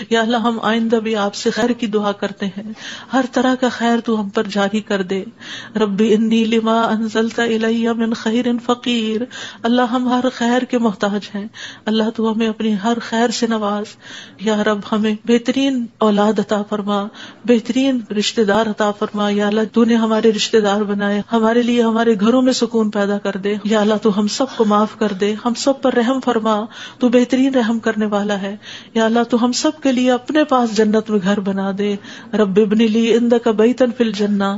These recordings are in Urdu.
یا اللہ ہم آئندہ بھی آپ سے خیر کی دعا کرتے ہیں، ہر طرح کا خیر تو ہم پر جاری کر دے. رب انی لما انزلت الی من خیر فقیر، اللہ ہم ہر خیر کے محتاج ہیں، اللہ تو ہمیں اپنی ہر خیر سے نواز. یا رب ہمیں بہترین اولاد عطا فرما، بہترین رشتہ دار عطا فرما. یا اللہ تو نے ہمارے رشتہ دار بنائے، ہمارے لیے ہمارے گھروں میں سکون پیدا کر دے. یا اللہ تو ہم سب کو معاف کر دے، ہم سب پر رحم فرما، تو بہترین رحم کرنے والا ہے. یا اللہ تو ہم سب کے لیے اپنے پاس جنت میں گھر بنا دے. رب ابن لی عندک بیتا فی الجنہ.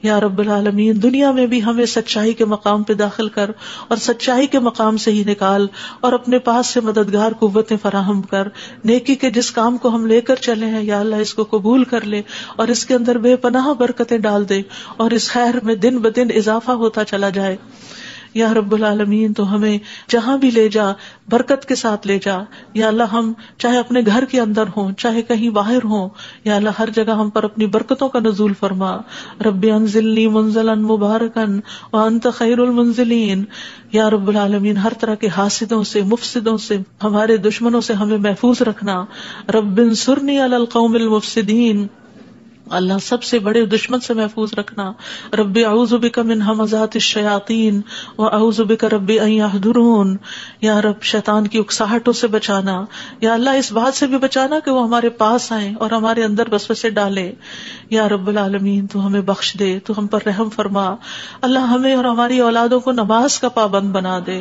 یا رب العالمین دنیا میں بھی ہمیں سچائی کے مقام پہ داخل کر اور سچائی کے مقام سے ہی نکال، اور اپنے پاس سے مددگار قوتیں فراہم کر. نیکی کے جس کام کو ہم لے کر چلے ہیں یا اللہ اس کو قبول کر لے اور اس کے اندر بے پناہ برکتیں ڈال دے، اور اس خیر میں دن بدن اضافہ ہوتا چلا جائے. یا رب العالمین تو ہمیں جہاں بھی لے جا برکت کے ساتھ لے جا. یا اللہ ہم چاہے اپنے گھر کے اندر ہوں چاہے کہیں باہر ہوں، یا اللہ ہر جگہ ہم پر اپنی برکتوں کا نزول فرما. رب انزلنی منزلا مبارکا وانت خیر المنزلین. یا رب العالمین ہر طرح کے حاسدوں سے، مفسدوں سے، ہمارے دشمنوں سے ہمیں محفوظ رکھنا. رب انصرنی علی القوم المفسدین، اللہ سب سے بڑے دشمن سے محفوظ رکھنا. رب اعوذ بک من ہمزات الشیاطین واعوذ بک رب ان یحضرون. یا رب شیطان کی اکساہٹوں سے بچانا، یا اللہ اس بات سے بھی بچانا کہ وہ ہمارے پاس آئیں اور ہمارے اندر وسوسے ڈالیں. یا رب العالمین تو ہمیں بخش دے، تو ہم پر رحم فرما. اللہ ہمیں اور ہماری اولادوں کو نماز کا پابند بنا دے.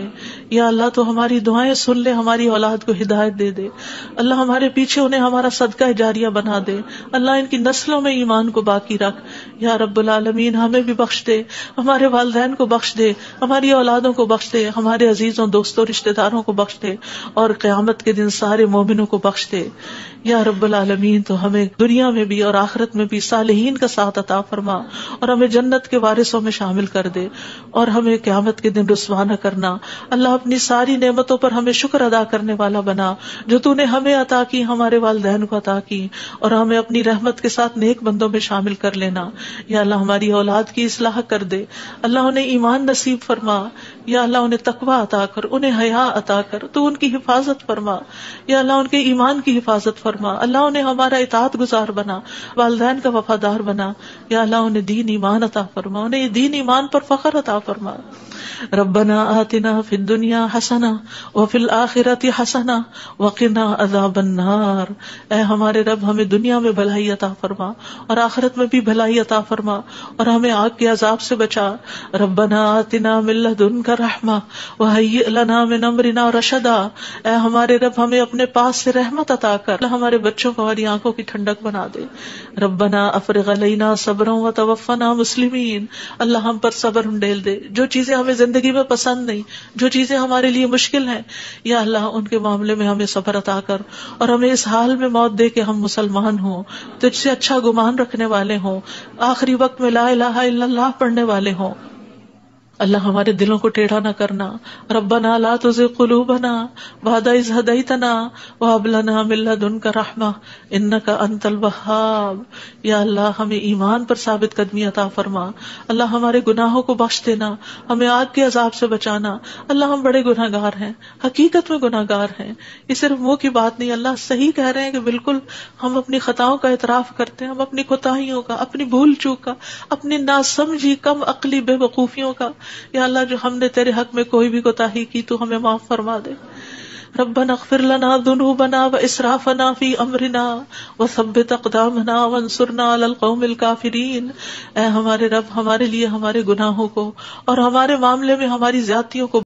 یا اللہ تو ہماری دعائیں سن لے، ہماری اولاد کو ہدایت دے دے. اللہ ہمارے پیچھے انہیں ہمارا صدقہ جاریہ بنا دے. اللہ ان کی نسلوں میں ایمان کو باقی رکھ. یا رب العالمین ہمیں بھی بخش دے، ہمارے والدین کو بخش دے، ہماری اولادوں کو بخش دے، ہمارے عزیزوں دوستوں رشتہ داروں کو بخش دے، اور قیامت کے دن سارے مومنوں کو بخش دے. یا رب العالمین تو ہمیں دنیا میں بھی اور آخرت میں بھی صالحین کا ساتھ عطا فرما، اور ہمیں جنت کے وارثوں میں شامل کر دے، اور ہمیں قیامت کے دن رسوا نہ کرنا. اللہ اپنی ساری نعمتوں پر ہمیں شکر ادا کرنے والا بنا، جو تو نے ہمیں عطا کی، ہمارے والدین کو عطا کی، اور ہمیں اپنی رحمت کے ساتھ نیک بندوں میں شامل کر لینا. یا اللہ ہماری اولاد کی اصلاح کر دے، اللہ انہیں ایمان نصیب فرما. یا اللہ انہیں تقویٰ عطا کر، انہیں حیا عطا کر، تو ان کی حفاظت فرما. یا اللہ ان کے ایمان کی حفاظت فرما. اللہ انہیں ہمارا اطاعت گزار بنا، والدین کا وفادار بنا. یا اللہ انہیں دین ایمان عطا فرما، انہیں دین ایمان پر فخر عطا فرما. ربنا آتنا فی الدنیا حسنہ وفی الآخرۃ حسنہ وقنا عذاب النار. اے ہمارے رب ہمیں دنیا میں بھلائی عطا فرما اور آخرت میں بھی بھلائی عطا فرما، اور ہمیں آگ کے عذاب سے بچا. ربنا آتنا من لدنک رحمہ وہیئ لنا من امرنا رشدا. اے ہمارے رب ہمیں اپنے پاس سے رحمت عطا کر، ہمارے بچوں کو ہماری آنکھوں کی ٹھنڈک بنا دے. ربنا افرغ علینا صبرا وتوفنا مسلمین. اللہ ہم پر صبر ڈیل دے، جو چیزیں ہمیں زندگی میں پسند نہیں، جو چیزیں ہمارے لیے مشکل ہیں، یا اللہ ان کے معاملے میں ہمیں صبر عطا کر، اور ہمیں اس حال میں موت دے کہ ہم مسلمان ہوں، تجھ سے اچھا گمان رکھنے والے ہوں، آخری وقت میں لا الہ الا اللہ پڑھنے والے ہوں. اللہ ہمارے دلوں کو ٹیڑھا نہ کرنا. ربنا لا تزغ قلوبنا بعد اذ ہدیتنا وہب لنا من لدنک رحمہ انک انت الوہاب. یا اللہ ہمیں ایمان پر ثابت قدمی عطا فرما. اللہ ہمارے گناہوں کو بخش دینا، ہمیں آگ کے عذاب سے بچانا. اللہ ہم بڑے گناہ گار ہیں، حقیقت میں گناہ گار ہیں، یہ صرف منہ کی بات نہیں. اللہ صحیح کہہ رہے ہیں کہ بالکل ہم اپنی خطاؤں کا اعتراف کرتے ہیں، ہم اپنی کوتاہیوں کا، اپنی بھول چوک کا، اپنی ناسمجھی کم عقلی بے وقوفیوں کا. یا اللہ جو ہم نے تیرے حق میں کوئی بھی کوتاہی کی تو ہمیں معاف فرما دے. ربنا اغفر لنا ذنوبنا واسرافنا فی امرنا وثبت اقدامنا وانصرنا علی القوم الکافرین. اے ہمارے رب ہمارے لیے ہمارے گناہوں کو اور ہمارے معاملے میں ہماری زیادتیوں کو